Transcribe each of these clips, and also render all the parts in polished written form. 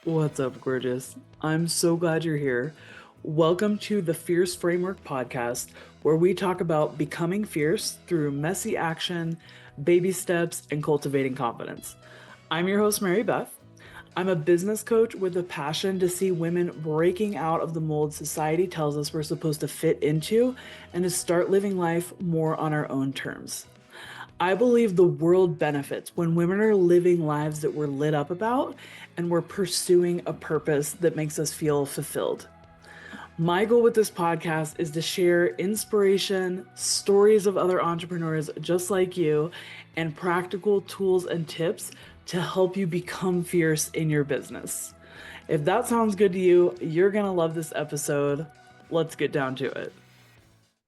What's up, gorgeous? I'm so glad you're here. Welcome to the Fierce Framework podcast, where we talk about becoming fierce through messy action, baby steps, and cultivating confidence. I'm your host, Mary Beth. I'm a business coach with a passion to see women breaking out of the mold society tells us we're supposed to fit into and to start living life more on our own terms. I believe the world benefits when women are living lives that we're lit up about and we're pursuing a purpose that makes us feel fulfilled. My goal with this podcast is to share inspiration, stories of other entrepreneurs just like you, and practical tools and tips to help you become fierce in your business. If that sounds good to you, you're going to love this episode. Let's get down to it.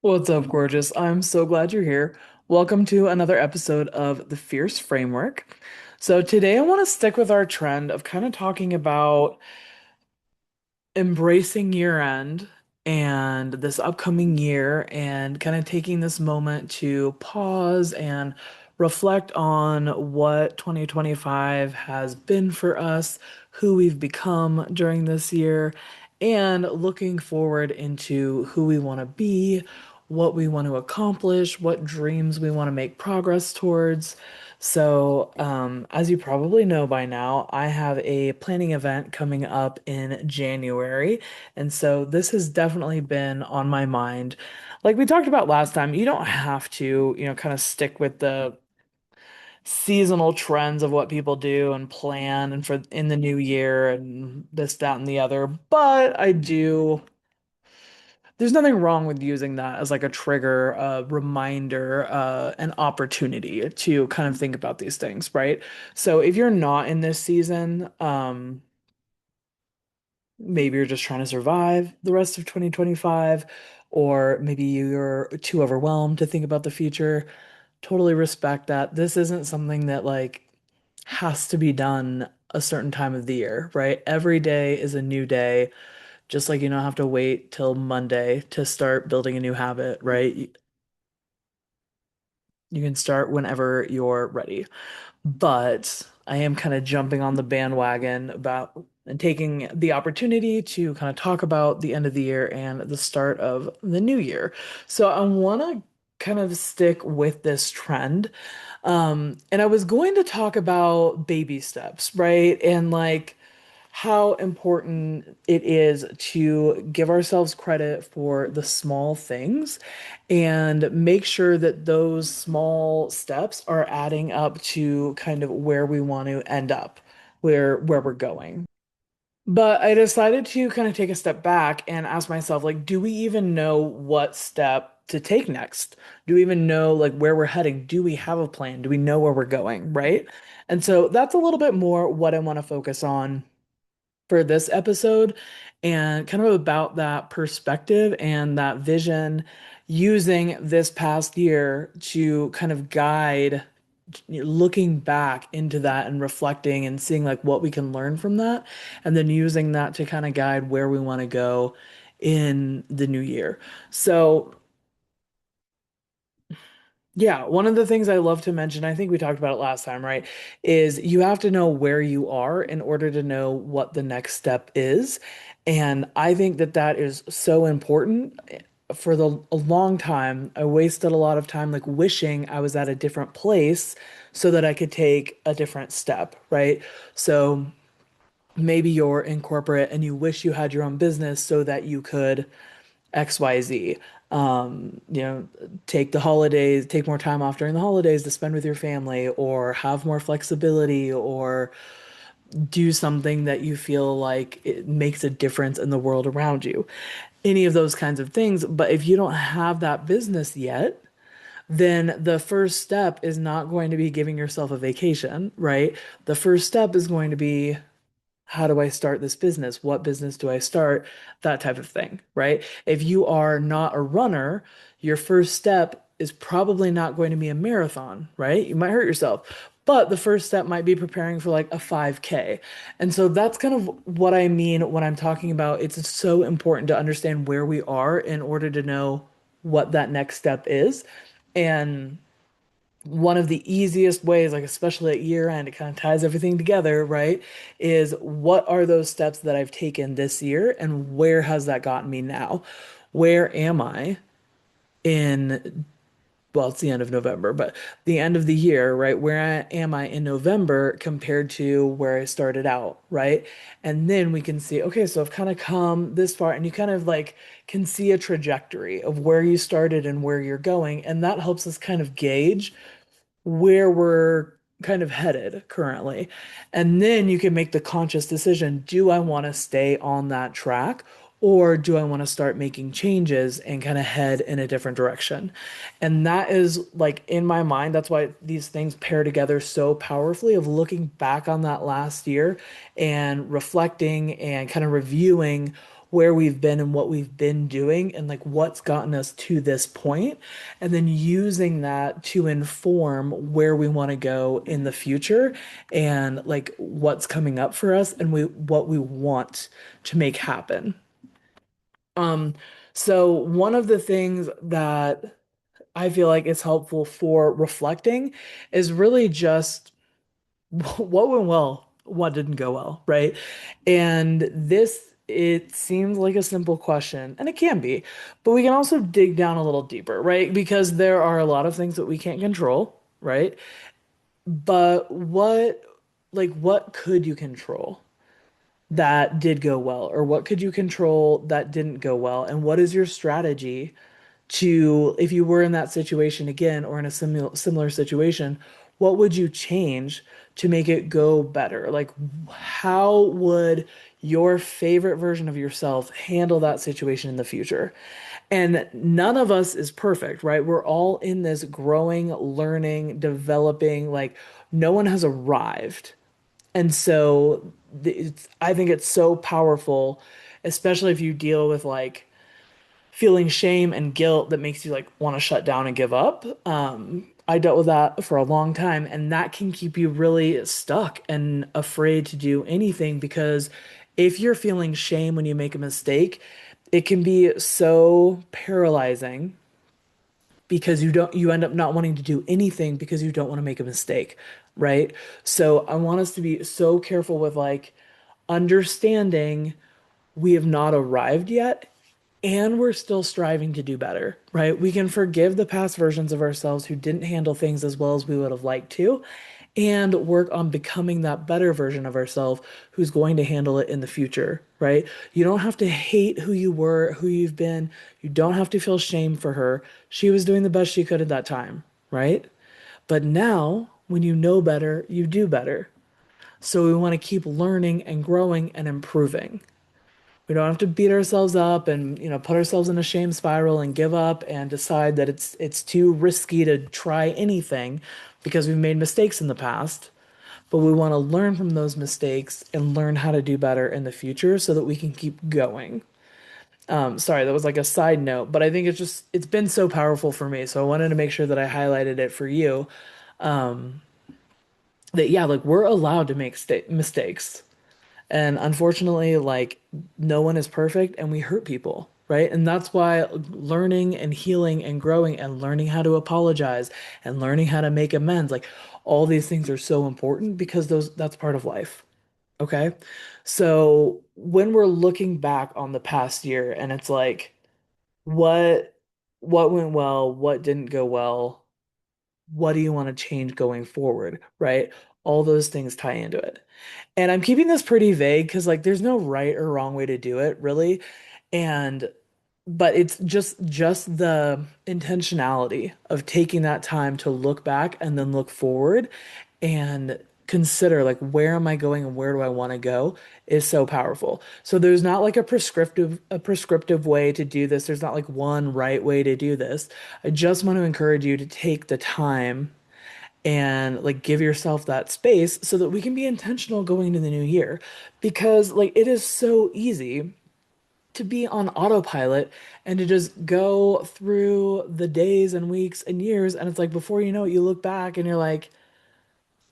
What's up, gorgeous? I'm so glad you're here. Welcome to another episode of the Fierce Framework. So, today I want to stick with our trend of kind of talking about embracing year end and this upcoming year and kind of taking this moment to pause and reflect on what 2025 has been for us, who we've become during this year, and looking forward into who we want to be, what we want to accomplish, what dreams we want to make progress towards. So, as you probably know by now, I have a planning event coming up in January. And so this has definitely been on my mind. Like we talked about last time, you don't have to, kind of stick with the seasonal trends of what people do and plan and for in the new year and this, that, and the other. But I do there's nothing wrong with using that as like a trigger, a reminder, an opportunity to kind of think about these things, right? So if you're not in this season, maybe you're just trying to survive the rest of 2025, or maybe you're too overwhelmed to think about the future. Totally respect that. This isn't something that like has to be done a certain time of the year, right? Every day is a new day. Just like you don't have to wait till Monday to start building a new habit, right? You can start whenever you're ready. But I am kind of jumping on the bandwagon about and taking the opportunity to kind of talk about the end of the year and the start of the new year. So I want to kind of stick with this trend. And I was going to talk about baby steps, right? And like how important it is to give ourselves credit for the small things and make sure that those small steps are adding up to kind of where we want to end up, where we're going. But I decided to kind of take a step back and ask myself, like, do we even know what step to take next? Do we even know like where we're heading? Do we have a plan? Do we know where we're going, right? And so that's a little bit more what I want to focus on for this episode and kind of about that perspective and that vision using this past year to kind of guide looking back into that and reflecting and seeing like what we can learn from that and then using that to kind of guide where we want to go in the new year. So yeah, one of the things I love to mention, I think we talked about it last time, right, is you have to know where you are in order to know what the next step is. And I think that that is so important. For a long time, I wasted a lot of time like wishing I was at a different place so that I could take a different step, right? So maybe you're in corporate and you wish you had your own business so that you could XYZ. You know, take the holidays, take more time off during the holidays to spend with your family, or have more flexibility, or do something that you feel like it makes a difference in the world around you. Any of those kinds of things. But if you don't have that business yet, then the first step is not going to be giving yourself a vacation, right? The first step is going to be how do I start this business? What business do I start? That type of thing, right? If you are not a runner, your first step is probably not going to be a marathon, right? You might hurt yourself, but the first step might be preparing for like a 5K. And so that's kind of what I mean when I'm talking about it's so important to understand where we are in order to know what that next step is. And one of the easiest ways, like especially at year end, it kind of ties everything together, right? Is what are those steps that I've taken this year and where has that gotten me now? Where am I in, well, it's the end of November, but the end of the year, right? Where am I in November compared to where I started out, right? And then we can see, okay, so I've kind of come this far, and you kind of like can see a trajectory of where you started and where you're going. And that helps us kind of gauge where we're kind of headed currently. And then you can make the conscious decision, do I want to stay on that track? Or do I want to start making changes and kind of head in a different direction? And that is like in my mind, that's why these things pair together so powerfully of looking back on that last year and reflecting and kind of reviewing where we've been and what we've been doing and like what's gotten us to this point, and then using that to inform where we want to go in the future and like what's coming up for us and what we want to make happen. Um, so one of the things that I feel like is helpful for reflecting is really just what went well, what didn't go well, right? And this, it seems like a simple question, and it can be, but we can also dig down a little deeper, right? Because there are a lot of things that we can't control, right? But what could you control that did go well? Or what could you control that didn't go well? And what is your strategy to, if you were in that situation again or in a similar situation, what would you change to make it go better? Like, how would your favorite version of yourself handle that situation in the future? And none of us is perfect, right? We're all in this growing, learning, developing, like, no one has arrived. And so I think it's so powerful, especially if you deal with like feeling shame and guilt that makes you like want to shut down and give up. I dealt with that for a long time, and that can keep you really stuck and afraid to do anything because if you're feeling shame when you make a mistake, it can be so paralyzing because you end up not wanting to do anything because you don't want to make a mistake, right? So I want us to be so careful with like understanding we have not arrived yet and we're still striving to do better, right? We can forgive the past versions of ourselves who didn't handle things as well as we would have liked to, and work on becoming that better version of ourselves who's going to handle it in the future, right? You don't have to hate who you were, who you've been. You don't have to feel shame for her. She was doing the best she could at that time, right? But now, when you know better, you do better. So we want to keep learning and growing and improving. We don't have to beat ourselves up and, put ourselves in a shame spiral and give up and decide that it's too risky to try anything because we've made mistakes in the past. But we want to learn from those mistakes and learn how to do better in the future so that we can keep going. Sorry, that was like a side note, but I think it's been so powerful for me. So I wanted to make sure that I highlighted it for you. That yeah, like we're allowed to make mistakes. And unfortunately, like no one is perfect and we hurt people, right? And that's why learning and healing and growing and learning how to apologize and learning how to make amends, like all these things are so important because that's part of life. Okay? So when we're looking back on the past year and it's like what what went well, what didn't go well, what do you want to change going forward, right? All those things tie into it. And I'm keeping this pretty vague because like there's no right or wrong way to do it, really. And but it's just the intentionality of taking that time to look back and then look forward and consider like where am I going and where do I want to go is so powerful. So there's not like a prescriptive way to do this. There's not like one right way to do this. I just want to encourage you to take the time and like give yourself that space so that we can be intentional going into the new year because like it is so easy to be on autopilot and to just go through the days and weeks and years and it's like before you know it you look back and you're like,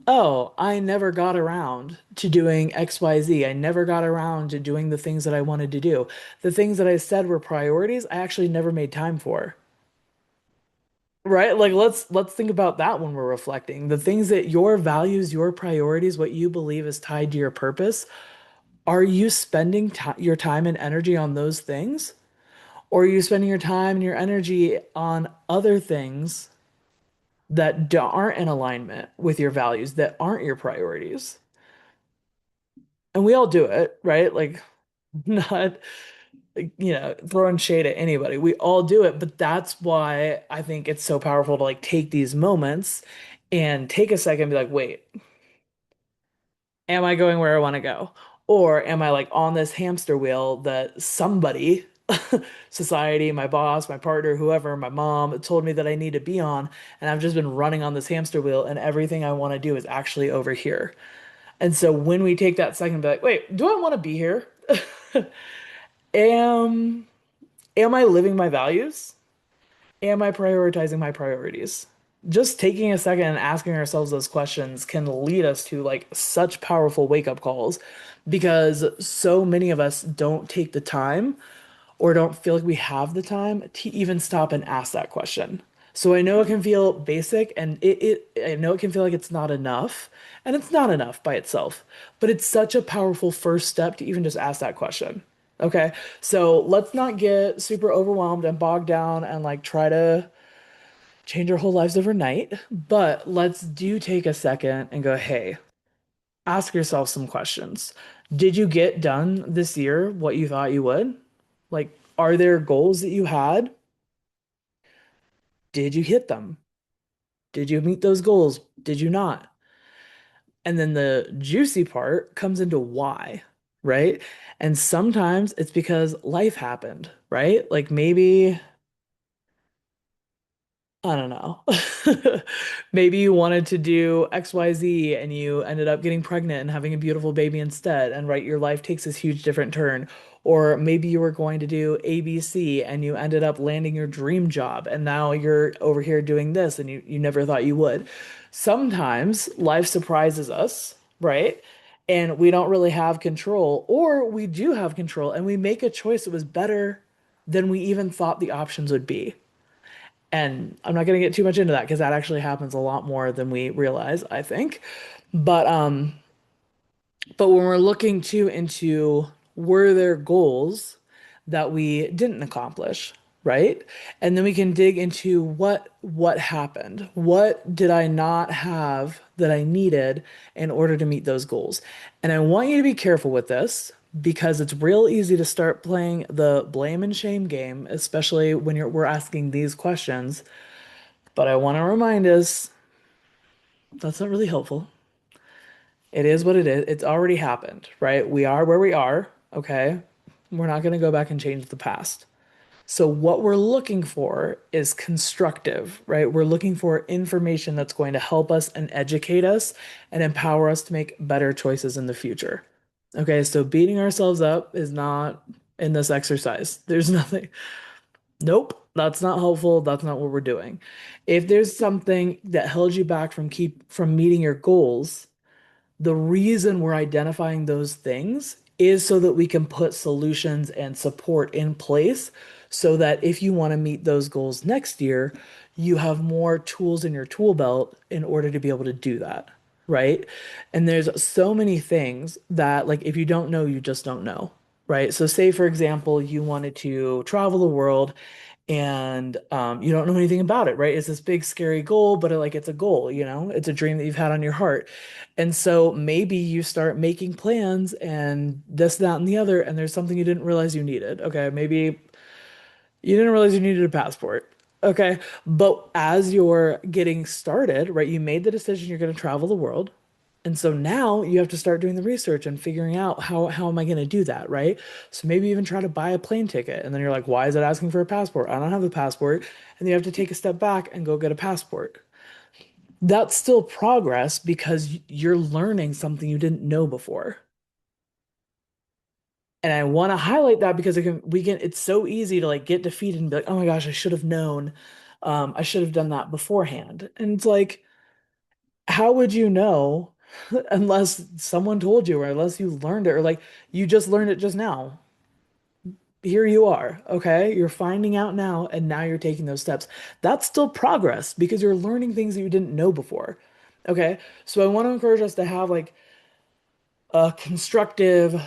oh, I never got around to doing XYZ. I never got around to doing the things that I wanted to do. The things that I said were priorities I actually never made time for. Right? Like let's think about that when we're reflecting. The things that your values, your priorities, what you believe is tied to your purpose, are you spending ti your time and energy on those things? Or are you spending your time and your energy on other things that aren't in alignment with your values, that aren't your priorities? And we all do it, right? Like not throwing shade at anybody. We all do it, but that's why I think it's so powerful to like take these moments and take a second and be like, wait, am I going where I want to go? Or am I like on this hamster wheel that somebody, society, my boss, my partner, whoever, my mom told me that I need to be on, and I've just been running on this hamster wheel, and everything I want to do is actually over here. And so when we take that second, be like, wait, do I want to be here? Am am I living my values? Am I prioritizing my priorities? Just taking a second and asking ourselves those questions can lead us to like such powerful wake-up calls because so many of us don't take the time or don't feel like we have the time to even stop and ask that question. So I know it can feel basic and I know it can feel like it's not enough, and it's not enough by itself, but it's such a powerful first step to even just ask that question. Okay, so let's not get super overwhelmed and bogged down and like try to change our whole lives overnight, but let's do take a second and go, hey, ask yourself some questions. Did you get done this year what you thought you would? Like, are there goals that you had? Did you hit them? Did you meet those goals? Did you not? And then the juicy part comes into why, right? And sometimes it's because life happened, right? Like maybe I don't know. Maybe you wanted to do XYZ and you ended up getting pregnant and having a beautiful baby instead, and right, your life takes this huge different turn. Or maybe you were going to do ABC and you ended up landing your dream job, and now you're over here doing this and you never thought you would. Sometimes life surprises us, right? And we don't really have control, or we do have control and we make a choice that was better than we even thought the options would be. And I'm not going to get too much into that because that actually happens a lot more than we realize, I think. But but when we're looking too into were there goals that we didn't accomplish, right? And then we can dig into what happened? What did I not have that I needed in order to meet those goals? And I want you to be careful with this because it's real easy to start playing the blame and shame game, especially when we're asking these questions. But I want to remind us that's not really helpful. It is what it is. It's already happened, right? We are where we are, okay? We're not going to go back and change the past. So, what we're looking for is constructive, right? We're looking for information that's going to help us and educate us and empower us to make better choices in the future. Okay, so beating ourselves up is not in this exercise. There's nothing, nope, that's not helpful. That's not what we're doing. If there's something that held you back from meeting your goals, the reason we're identifying those things is so that we can put solutions and support in place so that if you want to meet those goals next year, you have more tools in your tool belt in order to be able to do that, right? And there's so many things that, like, if you don't know, you just don't know, right? So, say, for example, you wanted to travel the world and you don't know anything about it, right? It's this big scary goal, but like it's a goal, it's a dream that you've had on your heart. And so maybe you start making plans and this, that, and the other, and there's something you didn't realize you needed. Okay, maybe you didn't realize you needed a passport. Okay, but as you're getting started, right, you made the decision you're going to travel the world. And so now you have to start doing the research and figuring out how am I going to do that, right? So maybe even try to buy a plane ticket. And then you're like, why is it asking for a passport? I don't have a passport. And then you have to take a step back and go get a passport. That's still progress because you're learning something you didn't know before. And I want to highlight that because it's so easy to like get defeated and be like, oh my gosh, I should have known. I should have done that beforehand. And it's like, how would you know unless someone told you or unless you learned it or like you just learned it just now? here you are, okay? You're finding out now, and now you're taking those steps. That's still progress because you're learning things that you didn't know before. Okay? So I want to encourage us to have like a constructive,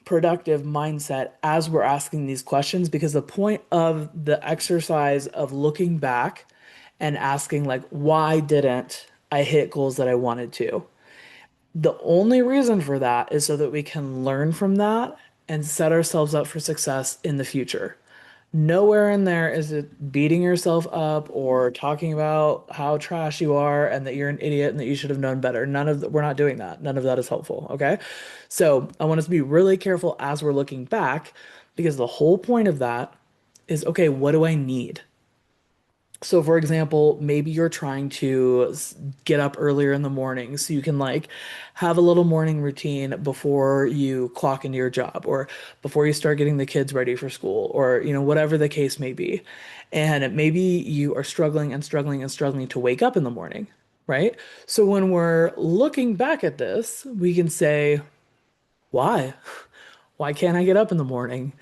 productive mindset as we're asking these questions because the point of the exercise of looking back and asking, like, why didn't I hit goals that I wanted to? The only reason for that is so that we can learn from that and set ourselves up for success in the future. Nowhere in there is it beating yourself up or talking about how trash you are and that you're an idiot and that you should have known better. We're not doing that. None of that is helpful, okay? So, I want us to be really careful as we're looking back because the whole point of that is okay, what do I need? So, for example, maybe you're trying to get up earlier in the morning so you can like have a little morning routine before you clock into your job or before you start getting the kids ready for school or, whatever the case may be. And maybe you are struggling and struggling and struggling to wake up in the morning, right? So, when we're looking back at this, we can say, why? Why can't I get up in the morning?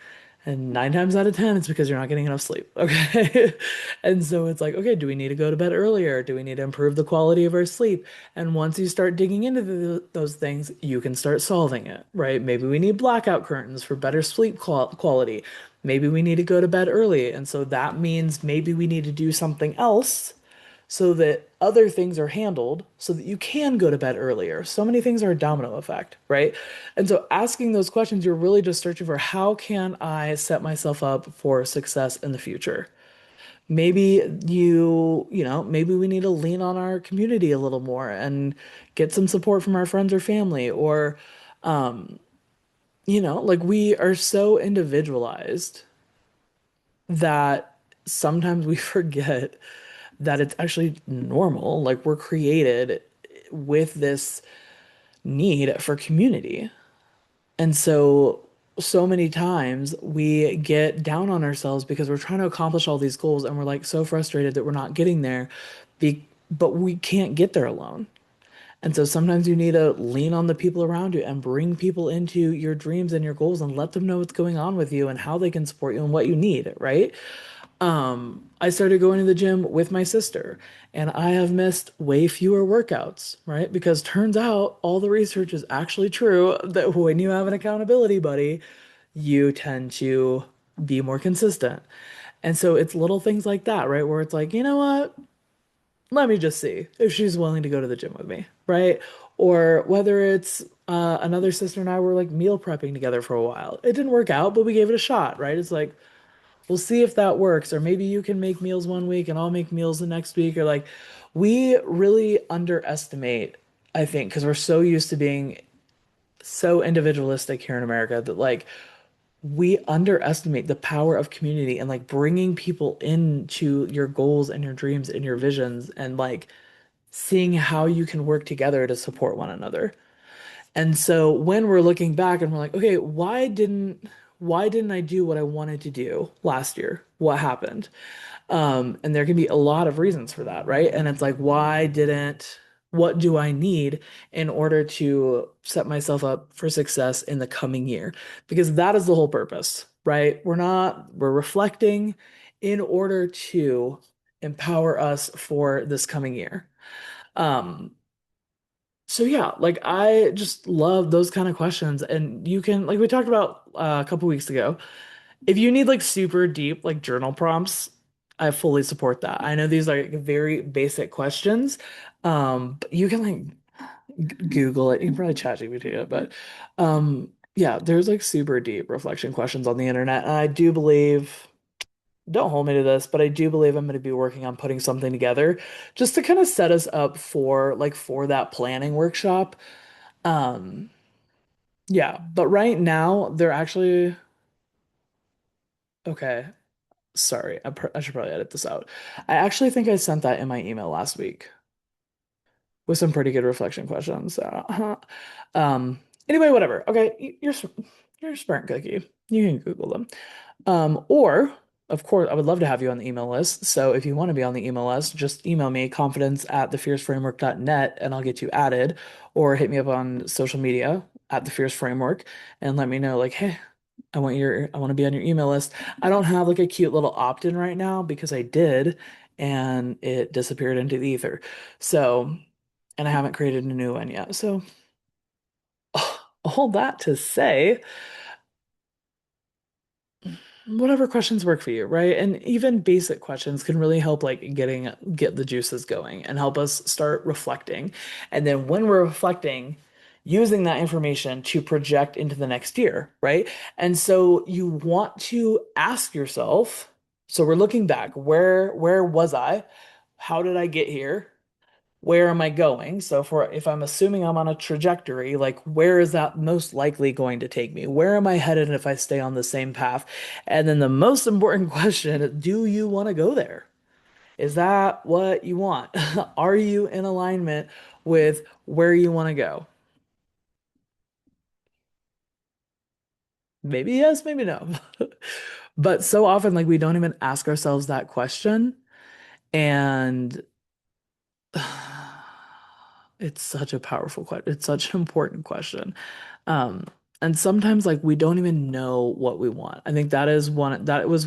And nine times out of ten, it's because you're not getting enough sleep. Okay. And so it's like, okay, do we need to go to bed earlier? Do we need to improve the quality of our sleep? And once you start digging into those things, you can start solving it, right? Maybe we need blackout curtains for better sleep quality. Maybe we need to go to bed early. And so that means maybe we need to do something else so that other things are handled so that you can go to bed earlier. So many things are a domino effect, right? And so asking those questions, you're really just searching for how can I set myself up for success in the future? Maybe maybe we need to lean on our community a little more and get some support from our friends or family or like we are so individualized that sometimes we forget that it's actually normal. Like we're created with this need for community. And so many times we get down on ourselves because we're trying to accomplish all these goals and we're like so frustrated that we're not getting there, but we can't get there alone. And so sometimes you need to lean on the people around you and bring people into your dreams and your goals and let them know what's going on with you and how they can support you and what you need, right? I started going to the gym with my sister, and I have missed way fewer workouts, right? Because turns out all the research is actually true that when you have an accountability buddy, you tend to be more consistent. And so it's little things like that, right? Where it's like, you know what? Let me just see if she's willing to go to the gym with me, right? Or whether it's another sister and I were like meal prepping together for a while. It didn't work out, but we gave it a shot, right? It's like, we'll see if that works. Or maybe you can make meals one week and I'll make meals the next week. Or like, we really underestimate, I think, because we're so used to being so individualistic here in America that like we underestimate the power of community and like bringing people into your goals and your dreams and your visions and like seeing how you can work together to support one another. And so when we're looking back and we're like, okay, why didn't I do what I wanted to do last year? What happened? And there can be a lot of reasons for that, right? And it's like, what do I need in order to set myself up for success in the coming year? Because that is the whole purpose, right? We're reflecting in order to empower us for this coming year. Um, so yeah, like I just love those kind of questions. And you can, like we talked about a couple weeks ago, if you need like super deep like journal prompts, I fully support that. I know these are like very basic questions. But you can like Google it. You can probably chat GPT it, but yeah, there's like super deep reflection questions on the internet. And I do believe, don't hold me to this, but I do believe I'm going to be working on putting something together just to kind of set us up for that planning workshop. Um, yeah, but right now they're actually okay. Sorry, I should probably edit this out. I actually think I sent that in my email last week with some pretty good reflection questions. So, um, anyway, whatever. Okay, you're a smart cookie. You can Google them. Or of course, I would love to have you on the email list. So if you want to be on the email list, just email me confidence@thefierceframework.net and I'll get you added, or hit me up on social media at the Fierce Framework and let me know like, hey, I want to be on your email list. I don't have like a cute little opt-in right now because I did and it disappeared into the ether. So, and I haven't created a new one yet. So, all that to say, whatever questions work for you, right? And even basic questions can really help like get the juices going and help us start reflecting. And then when we're reflecting, using that information to project into the next year, right? And so you want to ask yourself, so we're looking back, where was I? How did I get here? Where am I going? So for if I'm assuming I'm on a trajectory, like where is that most likely going to take me? Where am I headed if I stay on the same path? And then the most important question, do you want to go there? Is that what you want? Are you in alignment with where you want to go? Maybe yes, maybe no. But so often, like, we don't even ask ourselves that question. And it's such a powerful question. It's such an important question. Um, and sometimes like we don't even know what we want. I think that was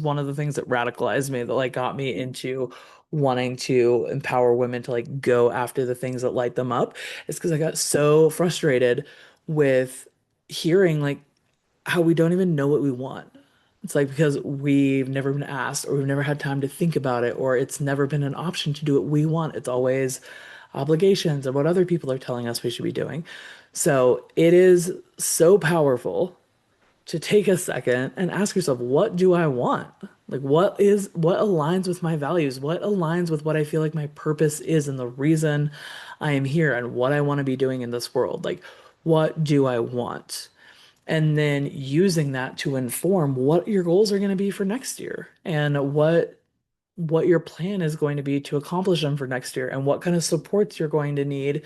one of the things that radicalized me that like got me into wanting to empower women to like go after the things that light them up. It's because I got so frustrated with hearing like how we don't even know what we want. It's like because we've never been asked or we've never had time to think about it or it's never been an option to do what we want. It's always obligations and what other people are telling us we should be doing. So it is so powerful to take a second and ask yourself, what do I want? Like what aligns with my values? What aligns with what I feel like my purpose is and the reason I am here and what I want to be doing in this world? Like what do I want? And then using that to inform what your goals are going to be for next year and what your plan is going to be to accomplish them for next year and what kind of supports you're going to need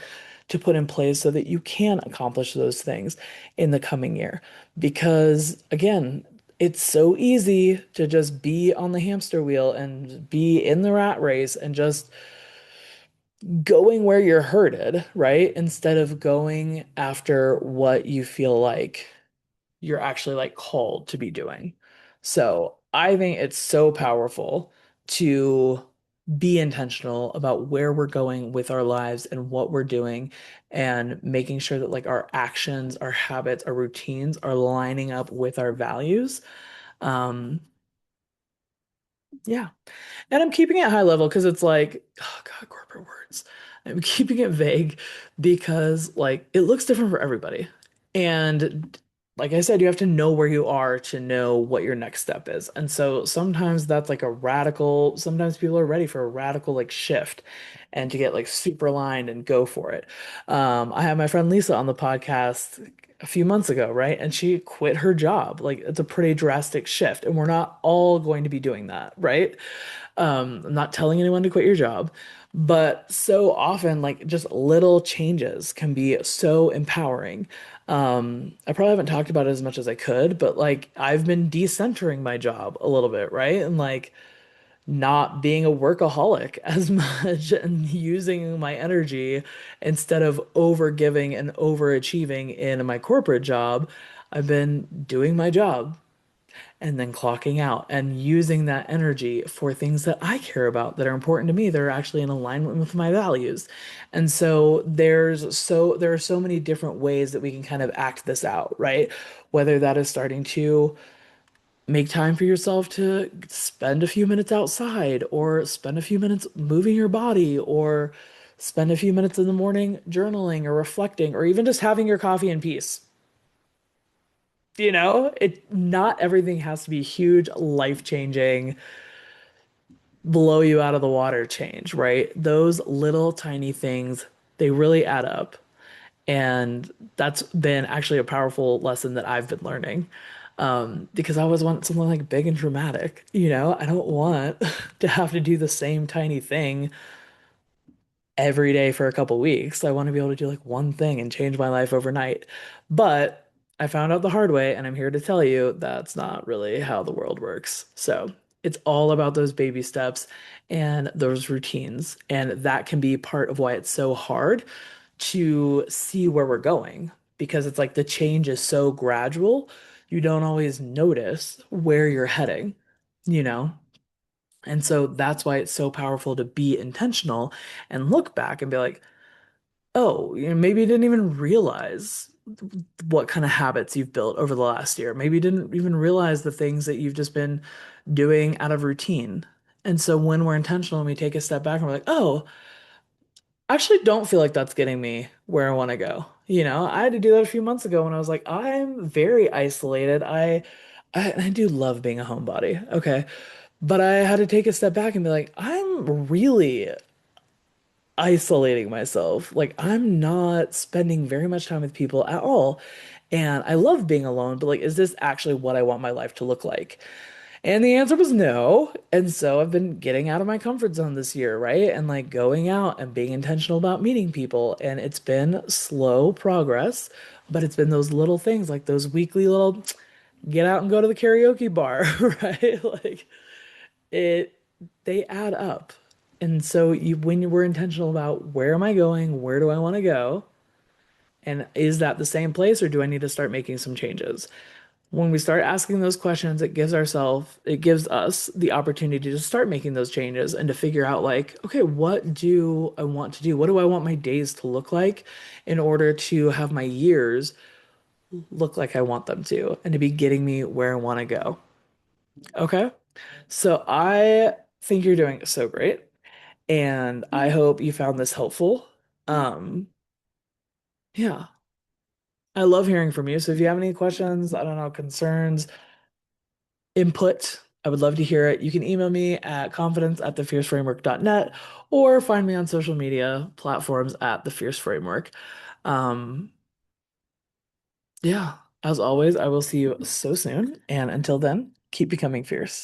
to put in place so that you can accomplish those things in the coming year. Because again, it's so easy to just be on the hamster wheel and be in the rat race and just going where you're herded, right? Instead of going after what you feel like you're actually like called to be doing. So I think it's so powerful to be intentional about where we're going with our lives and what we're doing and making sure that like our actions, our habits, our routines are lining up with our values. Um, yeah. And I'm keeping it high level because it's like, oh God, corporate words. I'm keeping it vague because like it looks different for everybody. And like I said, you have to know where you are to know what your next step is. And so sometimes that's like a radical, sometimes people are ready for a radical like shift and to get like super aligned and go for it. I had my friend Lisa on the podcast a few months ago, right? And she quit her job. Like it's a pretty drastic shift, and we're not all going to be doing that, right? I'm not telling anyone to quit your job, but so often, like just little changes can be so empowering. I probably haven't talked about it as much as I could, but like I've been decentering my job a little bit, right? And like not being a workaholic as much and using my energy instead of over giving and overachieving in my corporate job. I've been doing my job and then clocking out and using that energy for things that I care about that are important to me that are actually in alignment with my values. And so there are so many different ways that we can kind of act this out, right? Whether that is starting to make time for yourself to spend a few minutes outside or spend a few minutes moving your body or spend a few minutes in the morning journaling or reflecting or even just having your coffee in peace. You know, it not everything has to be huge, life-changing, blow you out of the water change, right? Those little tiny things, they really add up. And that's been actually a powerful lesson that I've been learning. Because I always want something like big and dramatic, you know? I don't want to have to do the same tiny thing every day for a couple weeks. I want to be able to do like one thing and change my life overnight. But I found out the hard way, and I'm here to tell you that's not really how the world works. So it's all about those baby steps and those routines. And that can be part of why it's so hard to see where we're going because it's like the change is so gradual you don't always notice where you're heading, you know? And so that's why it's so powerful to be intentional and look back and be like, oh, maybe you didn't even realize what kind of habits you've built over the last year. Maybe you didn't even realize the things that you've just been doing out of routine. And so when we're intentional and we take a step back and we're like, oh, I actually don't feel like that's getting me where I want to go. I had to do that a few months ago when I was like, I'm very isolated. I do love being a homebody. Okay. But I had to take a step back and be like, I'm really isolating myself. Like, I'm not spending very much time with people at all. And I love being alone, but like, is this actually what I want my life to look like? And the answer was no. And so I've been getting out of my comfort zone this year, right? And like going out and being intentional about meeting people. And it's been slow progress, but it's been those little things like those weekly little get out and go to the karaoke bar, right? Like it, they add up. And so when you were intentional about where am I going? Where do I want to go? And is that the same place or do I need to start making some changes? When we start asking those questions, it gives us the opportunity to start making those changes and to figure out like, okay, what do I want to do? What do I want my days to look like in order to have my years look like I want them to and to be getting me where I want to go? Okay. So I think you're doing so great and I hope you found this helpful. Um, yeah, I love hearing from you. So if you have any questions, I don't know, concerns, input, I would love to hear it. You can email me at confidence@thefierceframework.net or find me on social media platforms at the Fierce Framework. Um, yeah, as always, I will see you so soon. And until then, keep becoming fierce.